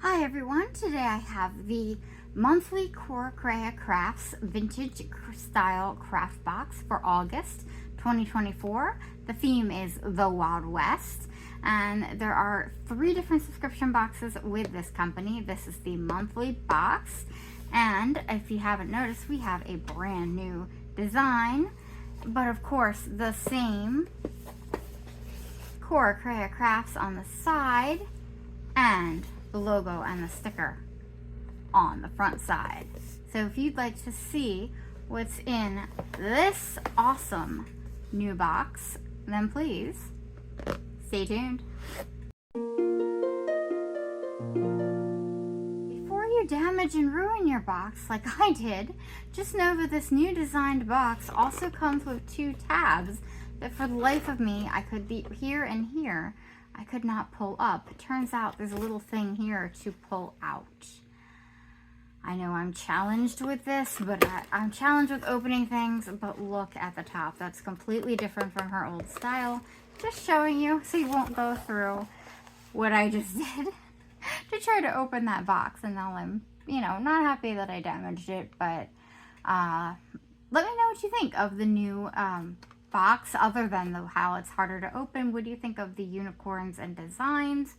Hi everyone, today I have the monthly CoraCreaCrafts vintage style craft box for August 2024. The theme is the Wild West, and there are 3 different subscription boxes with this company. This is the monthly box, and if you haven't noticed, we have a brand new design, but of course the same CoraCreaCrafts on the side and the logo and the sticker on the front side. So if you'd like to see what's in this awesome new box, then please stay tuned. Before you damage and ruin your box like I did, just know that this new designed box also comes with 2 tabs that for the life of me I could be here and here I could not pull up. It turns out there's a little thing here to pull out. I know I'm challenged with this, but I'm challenged with opening things, but look at the top. That's completely different from her old style. Just showing you so you won't go through what I just did to try to open that box. And now I'm, not happy that I damaged it, but let me know what you think of the new box, other than how it's harder to open. What do you think of the unicorns and designs?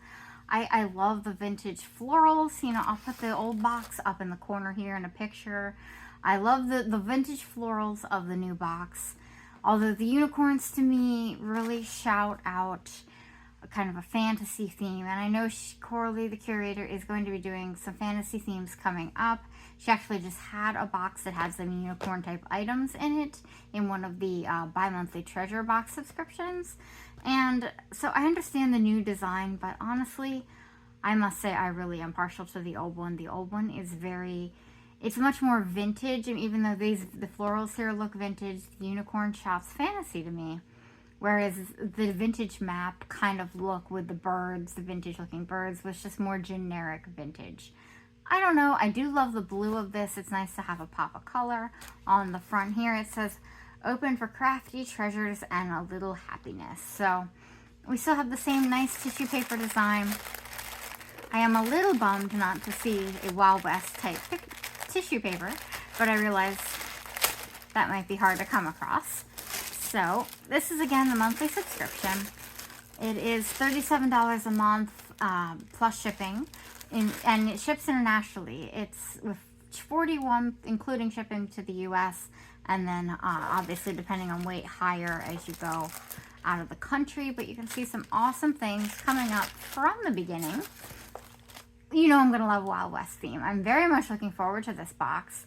I love the vintage florals. I'll put the old box up in the corner here in a picture. I love the vintage florals of the new box, although the unicorns to me really shout out a kind of a fantasy theme, and I know Coralie, the curator, is going to be doing some fantasy themes coming up. She actually just had a box that had some unicorn type items in it in one of the bi-monthly treasure box subscriptions. And so I understand the new design, but honestly, I must say I really am partial to the old one. The old one is it's much more vintage, and even though the florals here look vintage, the unicorn shouts fantasy to me. Whereas the vintage map kind of look with the birds, the vintage looking birds, was just more generic vintage. I don't know. I do love the blue of this. It's nice to have a pop of color. On the front here it says, open for crafty treasures and a little happiness. So we still have the same nice tissue paper design. I am a little bummed not to see a Wild West type tissue paper, but I realize that might be hard to come across. So this is again the monthly subscription. It is $37 a month plus shipping. And it ships internationally. It's with $41 including shipping to the US, and then obviously depending on weight, higher as you go out of the country. But you can see some awesome things coming up from the beginning. I'm gonna love Wild West theme. I'm very much looking forward to this box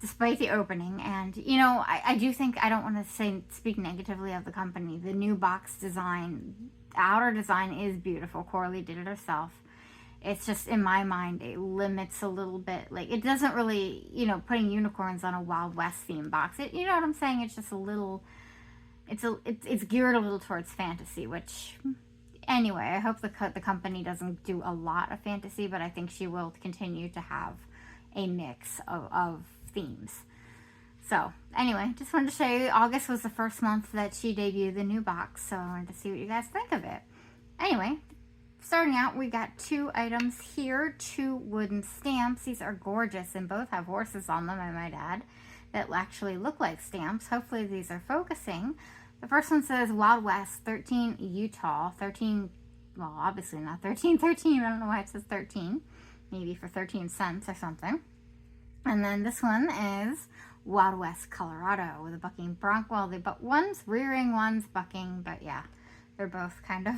despite the opening. And I do think, I don't want to speak negatively of the company. The new box design, outer design, is beautiful. Coralie did it herself. It's just, in my mind, it limits a little bit. Like, it doesn't really, putting unicorns on a Wild West theme box. You know what I'm saying? It's just a little, it's geared a little towards fantasy, which, anyway, I hope the company doesn't do a lot of fantasy, but I think she will continue to have a mix of themes. So, anyway, just wanted to show you, August was the first month that she debuted the new box, so I wanted to see what you guys think of it. Anyway, starting out, we got 2 items here, 2 wooden stamps. These are gorgeous and both have horses on them, I might add, that actually look like stamps. Hopefully these are focusing. The first one says Wild West, 13 Utah, 13, well, obviously not 1313, I don't know why it says 13, maybe for 13 cents or something. And then this one is Wild West, Colorado, with a bucking bronc. Well, one's rearing, one's bucking, but yeah, they're both kind of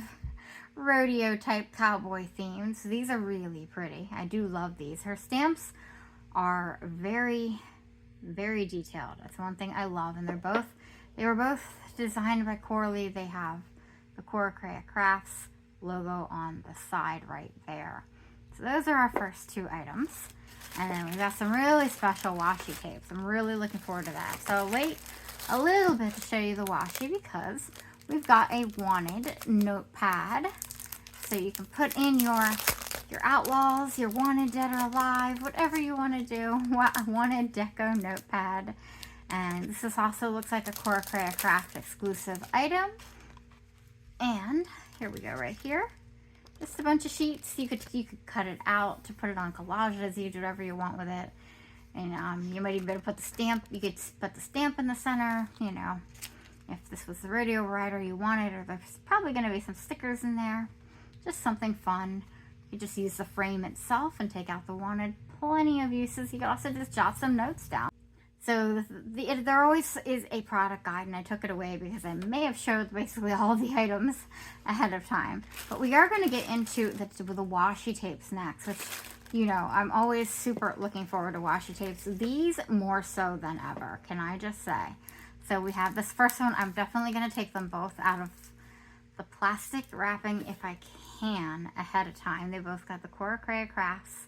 rodeo type cowboy themes. These are really pretty. I do love these. Her stamps are very, very detailed. That's one thing I love. And they were both designed by Coralie. They have the CoraCreaCrafts logo on the side right there. So those are our first 2 items. And then we've got some really special washi tapes. I'm really looking forward to that. So I'll wait a little bit to show you the washi because we've got a wanted notepad. So you can put in your outlaws, your wanted, dead or alive, whatever you want to do. Wanted deco notepad. And this also looks like a CoraCreaCraft exclusive item. And here we go right here. Just a bunch of sheets. You could cut it out to put it on collages. You do whatever you want with it. And you might even be able to put the stamp. You could put the stamp in the center, you know, if this was the rodeo rider you wanted, or there's probably going to be some stickers in there. Just something fun. You just use the frame itself and take out the wanted. Plenty of uses. You can also just jot some notes down. So there always is a product guide, and I took it away because I may have showed basically all the items ahead of time. But we are going to get into the washi tapes next, which, you know, I'm always super looking forward to washi tapes. These more so than ever, can I just say. So we have this first one. I'm definitely going to take them both out of the plastic wrapping if I can ahead of time. They both got the CoraCreaCrafts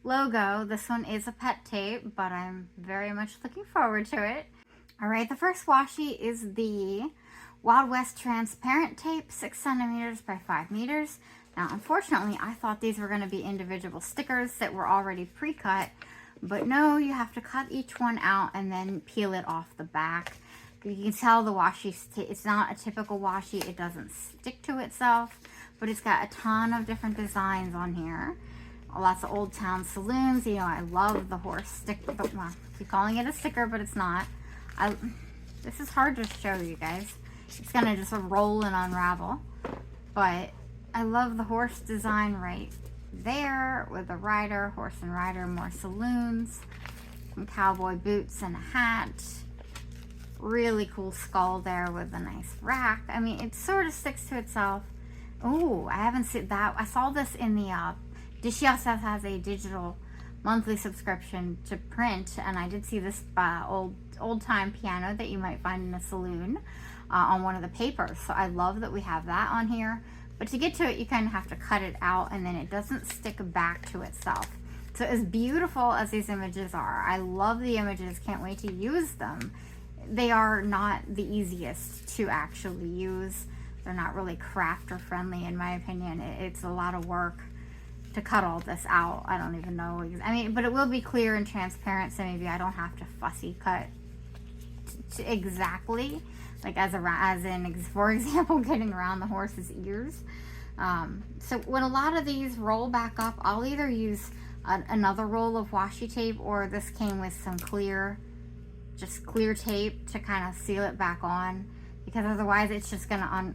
logo. This one is a pet tape, but I'm very much looking forward to it. All right, the first washi is the Wild West transparent tape, 6 centimeters by 5 meters. Now, unfortunately, I thought these were going to be individual stickers that were already pre-cut, but no, you have to cut each one out and then peel it off the back. You can tell the washi, it's not a typical washi. It doesn't stick to itself, but it's got a ton of different designs on here. Lots of old town saloons. You know, I love the horse sticker. Well, I keep calling it a sticker, but it's not. This is hard to show you guys. It's gonna just roll and unravel. But I love the horse design right there with the rider, horse and rider, more saloons, some cowboy boots and a hat. Really cool skull there with a nice rack. I mean, it sort of sticks to itself. Oh, I haven't seen that. I saw this in the she also has a digital monthly subscription to print, and I did see this old time piano that you might find in a saloon on one of the papers. So I love that we have that on here. But to get to it, you kind of have to cut it out, and then it doesn't stick back to itself. So as beautiful as these images are, I love the images. Can't wait to use them. They are not the easiest to actually use. They're not really crafter friendly, in my opinion. It's a lot of work to cut all this out. I don't even know. I mean, but it will be clear and transparent, so maybe I don't have to fussy cut exactly, like for example, getting around the horse's ears. So when a lot of these roll back up, I'll either use another roll of washi tape, or this came with some clear tape to kind of seal it back on, because otherwise it's just gonna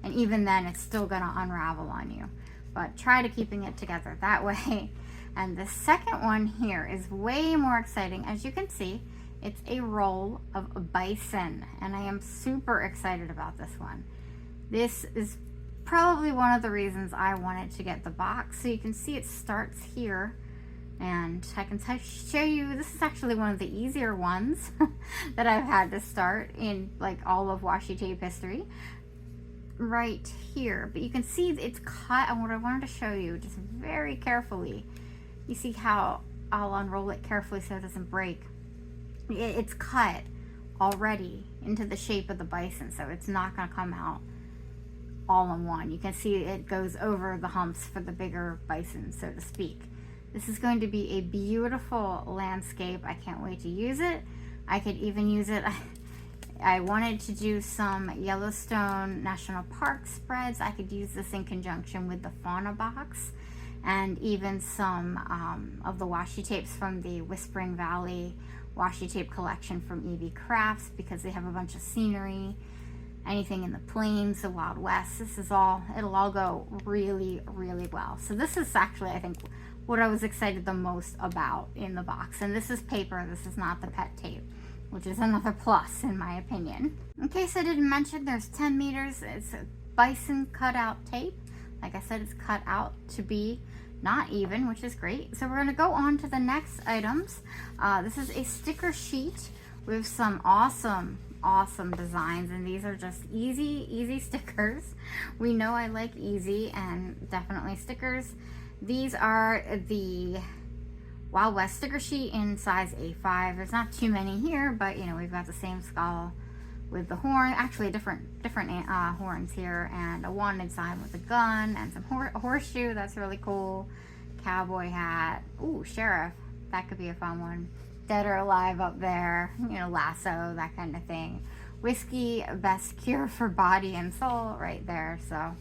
and even then it's still gonna unravel on you. But try to keeping it together that way. And the second one here is way more exciting. As you can see, it's a roll of bison, and I am super excited about this one. This is probably one of the reasons I wanted to get the box. So you can see it starts here, and I can show you, this is actually one of the easier ones that I've had to start in like all of washi tape history. Right here, but you can see it's cut, and what I wanted to show you just very carefully, you see how I'll unroll it carefully so it doesn't break. It's cut already into the shape of the bison, so it's not going to come out all in one. You can see it goes over the humps for the bigger bison, so to speak. This is going to be a beautiful landscape. I can't wait to use it. I could even use it I wanted to do some Yellowstone National Park spreads. I could use this in conjunction with the fauna box, and even some of the washi tapes from the Whispering Valley washi tape collection from EV Crafts, because they have a bunch of scenery, anything in the plains, the Wild West. It'll all go really, really well. So this is actually, I think, what I was excited the most about in the box. And this is paper, this is not the pet tape, which is another plus in my opinion. In case I didn't mention, there's 10 meters. It's a bison cutout tape. Like I said, it's cut out to be not even, which is great. So we're gonna go on to the next items. This is a sticker sheet with some awesome designs, and these are just easy stickers. We know I like easy, and definitely stickers. These are the Wild West sticker sheet in size A5. There's not too many here, but you know, we've got the same skull with the horn, actually different horns here, and a wanted sign with a gun and some horseshoe. That's really cool. Cowboy hat. Ooh, sheriff. That could be a fun one. Dead or alive up there. You know, lasso, that kind of thing. Whiskey, best cure for body and soul, right there. So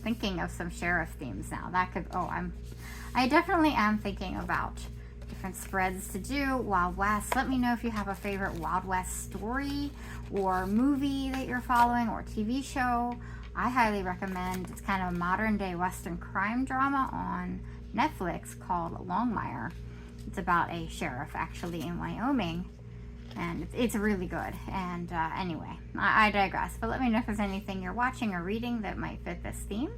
thinking of some sheriff themes now. That could, I definitely am thinking about different spreads to do. Wild West. Let me know if you have a favorite Wild West story or movie that you're following, or TV show. I highly recommend, it's kind of a modern day Western crime drama on Netflix called Longmire. It's about a sheriff actually in Wyoming, and it's really good. And anyway, I digress, but let me know if there's anything you're watching or reading that might fit this theme.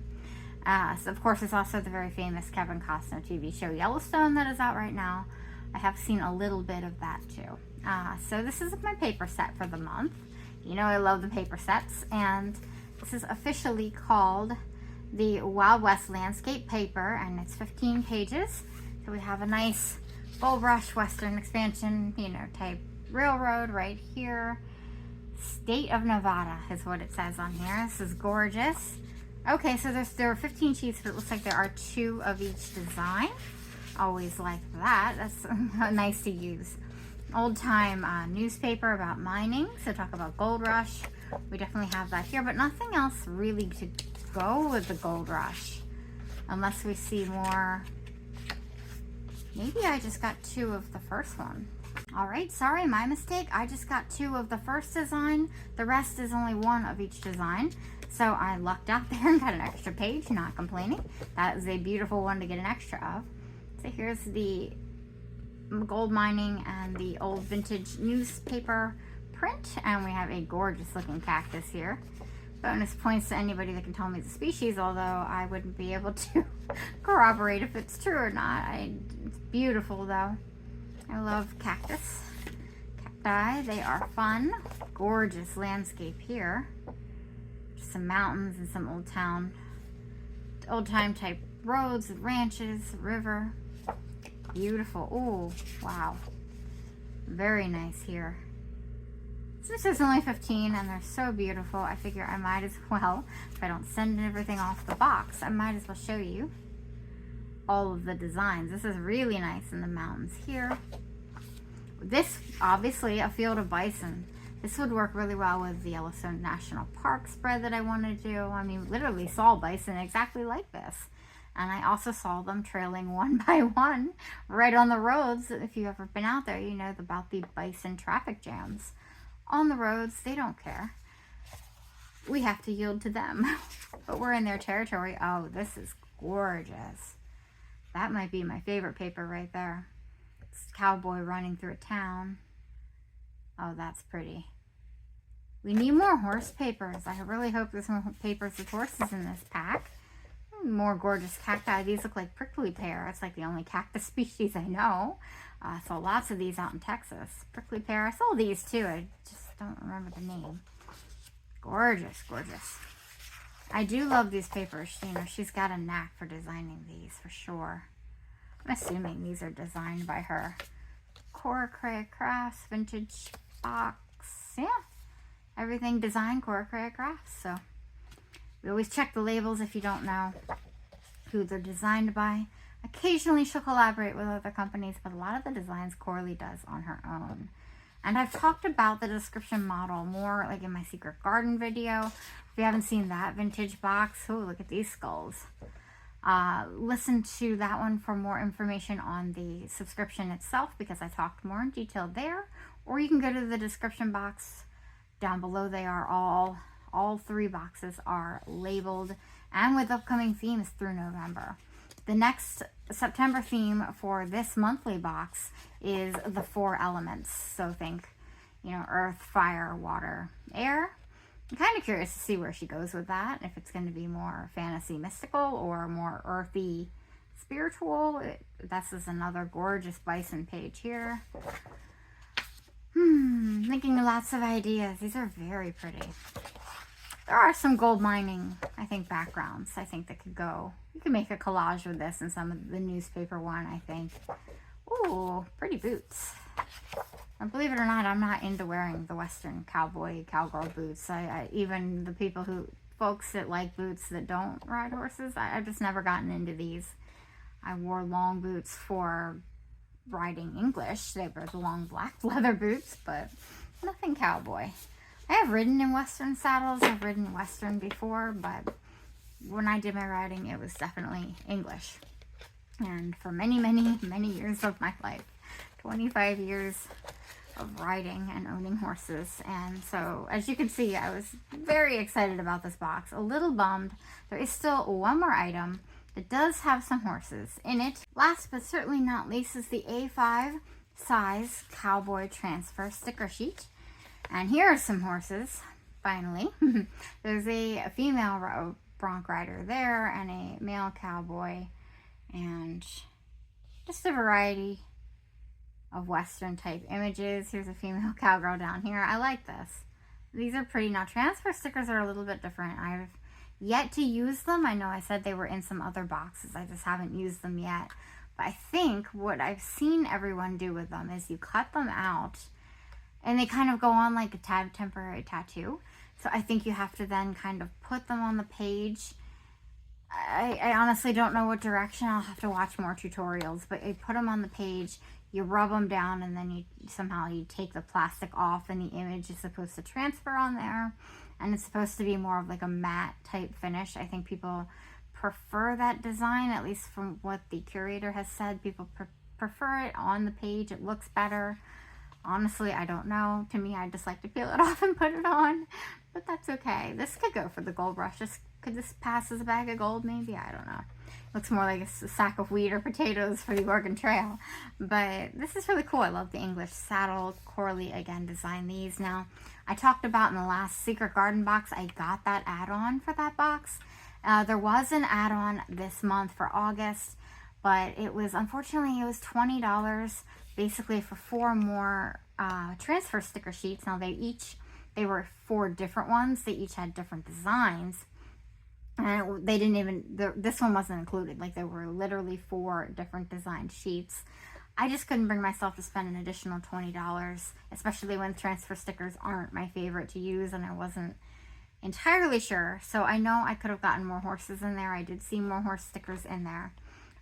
So of course, there's also the very famous Kevin Costner TV show Yellowstone that is out right now. I have seen a little bit of that too. So this is my paper set for the month. You know I love the paper sets, and this is officially called the Wild West Landscape Paper, and it's 15 pages. So we have a nice Gold Rush Western expansion, you know, type railroad right here. State of Nevada is what it says on here. This is gorgeous. Okay, so there are 15 sheets, but it looks like there are 2 of each design. Always like that. That's nice to use. Old time newspaper about mining. So talk about Gold Rush. We definitely have that here, but nothing else really to go with the Gold Rush. Unless we see more. Maybe I just got 2 of the first one. All right, sorry, my mistake. I just got 2 of the first design. The rest is only 1 of each design. So I lucked out there and got an extra page, not complaining. That is a beautiful one to get an extra of. So here's the gold mining and the old vintage newspaper print. And we have a gorgeous looking cactus here. Bonus points to anybody that can tell me the species, although I wouldn't be able to corroborate if it's true or not. It's beautiful though. I love cactus. Cacti, they are fun. Gorgeous landscape here. Some mountains and some old time type roads, ranches, river. Beautiful. Oh, wow. Very nice here. This is only 15 and they're so beautiful. I figure I might as well, if I don't send everything off the box, I might as well show you all of the designs. This is really nice in the mountains here. This, obviously, a field of bison. This would work really well with the Yellowstone National Park spread that I want to do. I mean, literally saw bison exactly like this. And I also saw them trailing one by one right on the roads. If you've ever been out there, you know about the bison traffic jams. On the roads, they don't care. We have to yield to them. But we're in their territory. Oh, this is gorgeous. That might be my favorite paper right there. It's a cowboy running through a town. Oh, that's pretty. We need more horse papers. I really hope there's more papers with horses in this pack. More gorgeous cacti. These look like prickly pear. It's like the only cactus species I know. Saw lots of these out in Texas. Prickly pear. I saw these too. I just don't remember the name. Gorgeous, gorgeous. I do love these papers. You know, she's got a knack for designing these for sure. I'm assuming these are designed by her. CoraCreaCrafts, vintage box. Yeah, everything designed CoraCreaCrafts. So we always check the labels if you don't know who they're designed by. Occasionally she'll collaborate with other companies, but a lot of the designs Coralie does on her own. And I've talked about the description model more like in my Secret Garden video. If you haven't seen that vintage box, oh, look at these skulls. Listen to that one for more information on the subscription itself, because I talked more in detail there. Or you can go to the description box down below. They are all 3 boxes are labeled and with upcoming themes through November. The next September theme for this monthly box is the 4 elements. So think, you know, earth, fire, water, air. I'm kind of curious to see where she goes with that. If it's going to be more fantasy mystical or more earthy spiritual. This is another gorgeous bison page here. Thinking lots of ideas. These are very pretty. There are some gold mining, I think, backgrounds. I think that could go. You can make a collage with this and some of the newspaper one, I think. Ooh, pretty boots. And believe it or not, I'm not into wearing the Western cowgirl boots. Even the folks that like boots that don't ride horses, I've just never gotten into these. I wore long boots for riding English. They were the long black leather boots, but nothing cowboy. I have ridden in Western saddles. I've ridden Western before, but when I did my writing, it was definitely English. And for many, many, many years of my life, 25 years of riding and owning horses. And so, as you can see, I was very excited about this box. A little bummed. There is still one more item that does have some horses in it. Last but certainly not least is the A5 size cowboy transfer sticker sheet. And here are some horses, finally. There's a female bronc rider there and a male cowboy, and just a variety of Western type images. Here's a female cowgirl down here. I like this. These are pretty. Now, transfer stickers are a little bit different. I've yet to use them. I know I said they were in some other boxes. I just haven't used them yet. But I think what I've seen everyone do with them is you cut them out and they kind of go on like a temporary tattoo. So I think you have to then kind of put them on the page. I honestly don't know what direction. I'll have to watch more tutorials, but you put them on the page, you rub them down, and then you take the plastic off, and the image is supposed to transfer on there, and it's supposed to be more of like a matte type finish. I think people prefer that design, at least from what the curator has said. People prefer it on the page. It looks better. Honestly, I don't know. To me, I just like to peel it off and put it on, but that's okay. This could go for the gold brush. Could this pass as a bag of gold? Maybe, I don't know. Looks more like a sack of wheat or potatoes for the Oregon Trail, but this is really cool. I love the English saddle. Coralie again designed these. Now, I talked about in the last Secret Garden box, I got that add-on for that box. There was an add-on this month for August, but unfortunately it was $20 basically for 4 more transfer sticker sheets. Now they were 4 different ones. They each had different designs. And they didn't even, this one wasn't included. Like, there were literally 4 different design sheets. I just couldn't bring myself to spend an additional $20, especially when transfer stickers aren't my favorite to use, and I wasn't entirely sure. So I know I could have gotten more horses in there. I did see more horse stickers in there.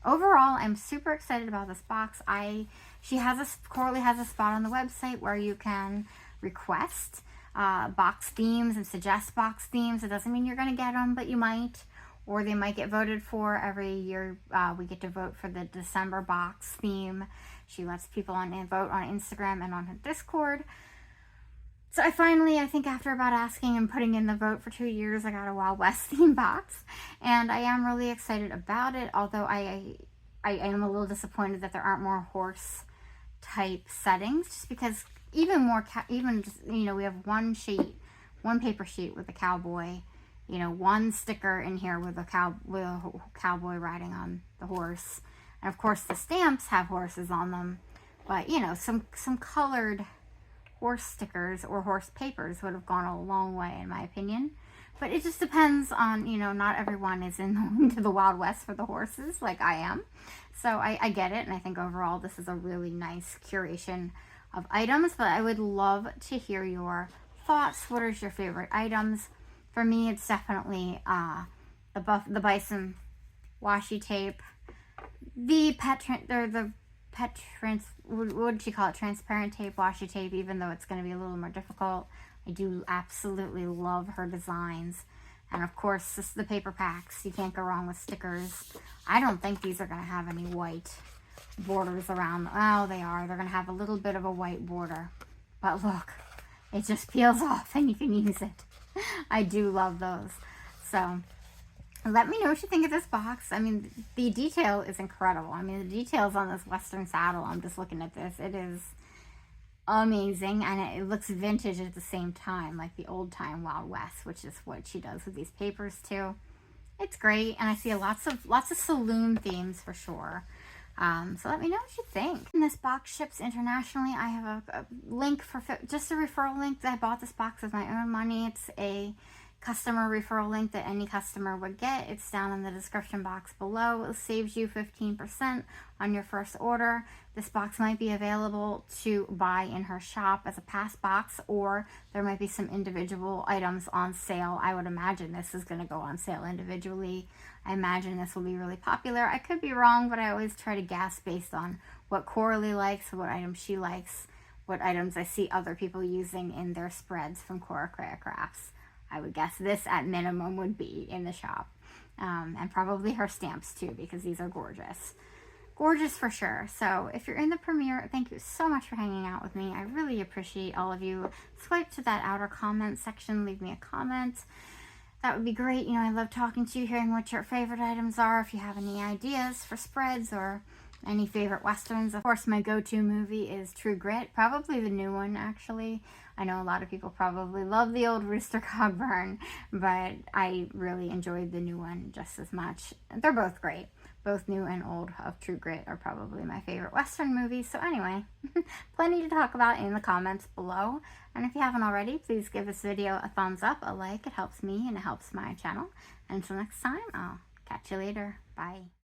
Overall, I'm super excited about this box. Coralie has a spot on the website where you can request box themes and suggest box themes. It doesn't mean you're going to get them, but you might, or they might get voted for. Every year we get to vote for the December box theme. She lets people vote on Instagram and on her Discord. So I think after about asking and putting in the vote for 2 years, I got a Wild West theme box, and I am really excited about it, although I am a little disappointed that there aren't more horse type settings, just because we have one paper sheet with a cowboy, one sticker in here with a cowboy riding on the horse, and of course the stamps have horses on them, but some colored horse stickers or horse papers would have gone a long way, in my opinion. But it just depends on, not everyone is into the Wild West for the horses like I am. So I get it, and I think overall this is a really nice curation of items, but I would love to hear your thoughts. What is your favorite items? For me, it's definitely the bison washi tape, what did you call it? Transparent tape, washi tape, even though it's going to be a little more difficult. I do absolutely love her designs. And of course, the paper packs. You can't go wrong with stickers. I don't think these are going to have any white borders around them. Oh, they are. They're going to have a little bit of a white border. But look, it just peels off and you can use it. I do love those. So let me know what you think of this box. I mean, the detail is incredible. I mean, the details on this Western saddle, I'm just looking at this. It is amazing, and it looks vintage at the same time, like the old time Wild West, which is what she does with these papers too. It's great, and I see lots of saloon themes for sure. So let me know what you think. And this box ships internationally. I have a link for just a referral link that I bought this box with my own money. It's a customer referral link that any customer would get. It's down in the description box below. It saves you 15% on your first order. This box might be available to buy in her shop as a pass box, or there might be some individual items on sale. I would imagine this is going to go on sale individually. I imagine this will be really popular. I could be wrong, but I always try to guess based on what Coralie likes, what items she likes, what items I see other people using in their spreads from CoraCreaCrafts. I would guess this at minimum would be in the shop. and probably her stamps too, because these are gorgeous. Gorgeous for sure. So if you're in the premiere, thank you so much for hanging out with me. I really appreciate all of you. Swipe to that outer comment section, leave me a comment. That would be great. You know, I love talking to you, hearing what your favorite items are. If you have any ideas for spreads or any favorite Westerns. Of course, my go-to movie is True Grit. Probably the new one, actually. I know a lot of people probably love the old Rooster Cogburn, but I really enjoyed the new one just as much. They're both great. Both new and old of True Grit are probably my favorite Western movies. So anyway, plenty to talk about in the comments below. And if you haven't already, please give this video a thumbs up, a like. It helps me and it helps my channel. And until next time, I'll catch you later. Bye.